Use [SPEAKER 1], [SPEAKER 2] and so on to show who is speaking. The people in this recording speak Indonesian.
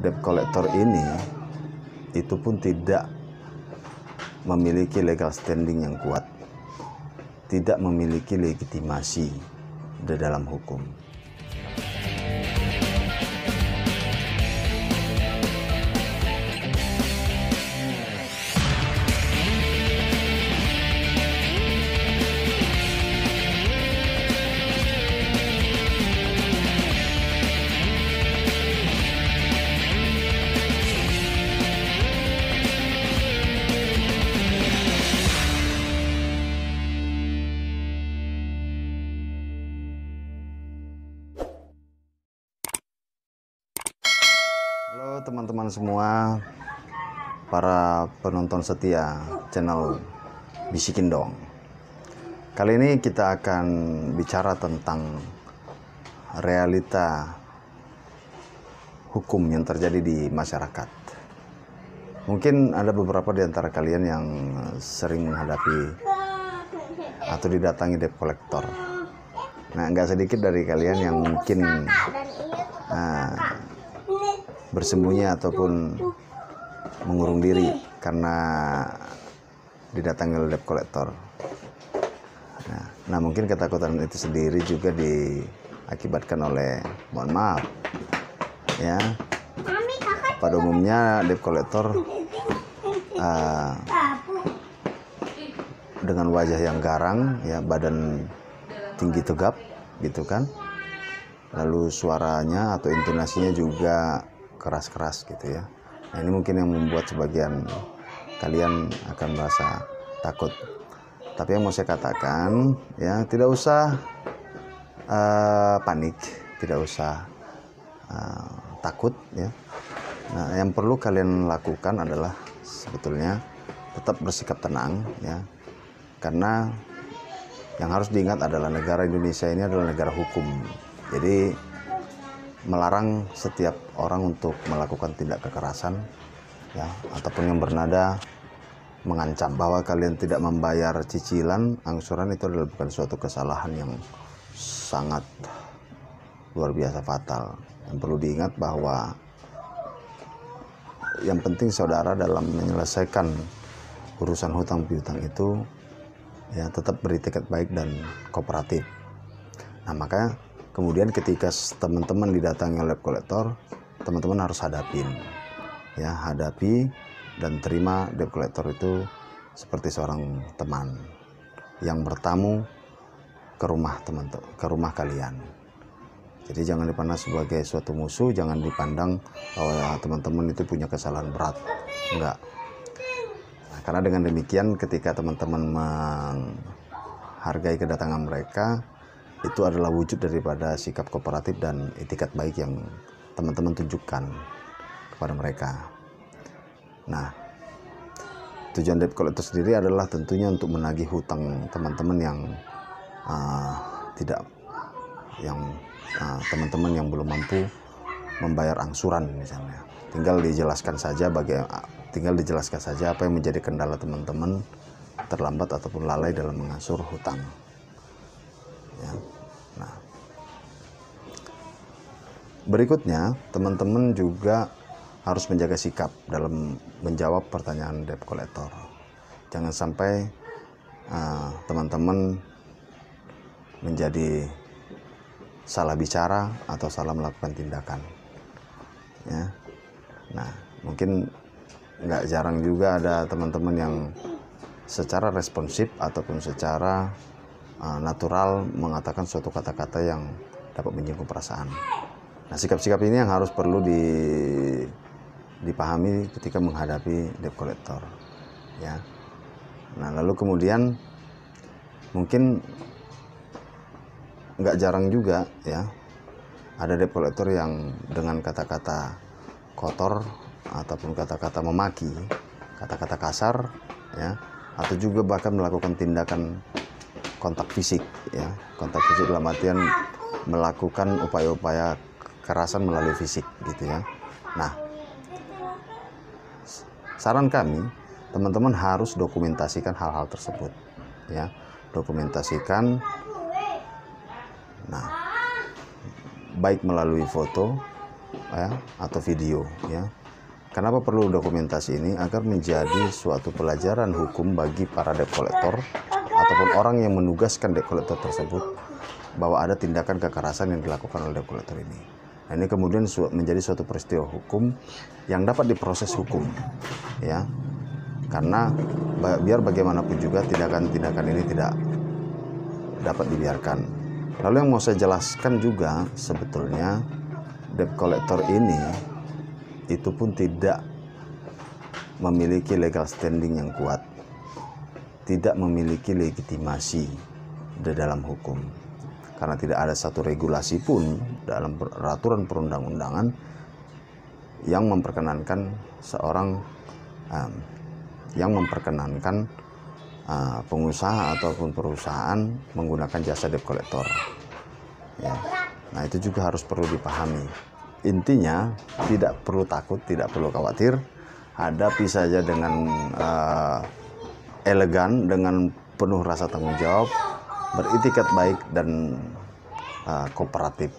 [SPEAKER 1] debt collector ini itu pun tidak memiliki legal standing yang kuat, tidak memiliki legitimasi di dalam hukum. Halo teman-teman semua, para penonton setia channel Bisikin Dong. Kali ini kita akan bicara tentang realita hukum yang terjadi di masyarakat. Mungkin ada beberapa di antara kalian yang sering menghadapi atau didatangi debt collector. Nah, nggak sedikit dari kalian yang mungkin bersembunyi ataupun mengurung diri karena didatangi oleh debt collector. Nah, mungkin ketakutan itu sendiri juga diakibatkan oleh, mohon maaf ya, pada umumnya debt collector dengan wajah yang garang, ya, badan tinggi tegap gitu kan, lalu suaranya atau intonasinya juga keras-keras gitu ya. Nah, ini mungkin yang membuat sebagian kalian akan merasa takut. Tapi yang mau saya katakan, ya, tidak usah panik, tidak usah takut ya. Nah, yang perlu kalian lakukan adalah sebetulnya tetap bersikap tenang ya. Karena yang harus diingat adalah negara Indonesia ini adalah negara hukum. Jadi melarang setiap orang untuk melakukan tindak kekerasan ya, ataupun yang bernada mengancam bahwa kalian tidak membayar cicilan angsuran, itu adalah bukan suatu kesalahan yang sangat luar biasa fatal. Yang perlu diingat bahwa yang penting saudara dalam menyelesaikan urusan hutang piutang itu ya tetap beritikat baik dan kooperatif. Nah, makanya kemudian ketika teman-teman didatangi oleh debt collector, teman-teman harus hadapin, ya, hadapi dan terima debt collector itu seperti seorang teman yang bertamu ke rumah kalian. Jadi jangan dipandang sebagai suatu musuh, jangan dipandang bahwa teman-teman itu punya kesalahan berat, enggak. Nah, karena dengan demikian ketika teman-teman menghargai kedatangan mereka, itu adalah wujud daripada sikap kooperatif dan etikat baik yang teman-teman tunjukkan kepada mereka. Nah, tujuan debt collector sendiri adalah tentunya untuk menagih hutang teman-teman yang teman-teman yang belum mampu membayar angsuran misalnya. Tinggal dijelaskan saja apa yang menjadi kendala teman-teman terlambat ataupun lalai dalam mengangsur hutang. Ya. Nah, berikutnya teman-teman juga harus menjaga sikap dalam menjawab pertanyaan debt collector. Jangan sampai teman-teman menjadi salah bicara atau salah melakukan tindakan. Ya. Nah, mungkin nggak jarang juga ada teman-teman yang secara responsif ataupun secara natural mengatakan suatu kata-kata yang dapat menyinggung perasaan. Nah, sikap-sikap ini yang harus perlu dipahami ketika menghadapi debt collector, ya. Nah, lalu kemudian mungkin nggak jarang juga ya ada debt collector yang dengan kata-kata kotor ataupun kata-kata memaki, kata-kata kasar, ya, atau juga bahkan melakukan tindakan kontak fisik, ya. Kontak fisik dalam artian melakukan upaya-upaya kekerasan melalui fisik gitu ya. Nah, saran kami, teman-teman harus dokumentasikan hal-hal tersebut, ya. Dokumentasikan, nah, baik melalui foto ya, atau video ya. Kenapa perlu dokumentasi ini? Agar menjadi suatu pelajaran hukum bagi para debt collector ataupun orang yang menugaskan debt collector tersebut, bahwa ada tindakan kekerasan yang dilakukan oleh debt collector ini. Nah, ini kemudian menjadi suatu peristiwa hukum yang dapat diproses hukum ya. Karena biar bagaimanapun juga tindakan-tindakan ini tidak dapat dibiarkan. Lalu yang mau saya jelaskan juga, sebetulnya debt collector ini itu pun tidak memiliki legal standing yang kuat, tidak memiliki legitimasi di dalam hukum, karena tidak ada satu regulasi pun dalam peraturan perundang-undangan yang memperkenankan pengusaha ataupun perusahaan menggunakan jasa debt collector ya. Nah, itu juga harus perlu dipahami. Intinya tidak perlu takut, tidak perlu khawatir, hadapi saja dengan elegan, dengan penuh rasa tanggung jawab, beritikat baik dan kooperatif.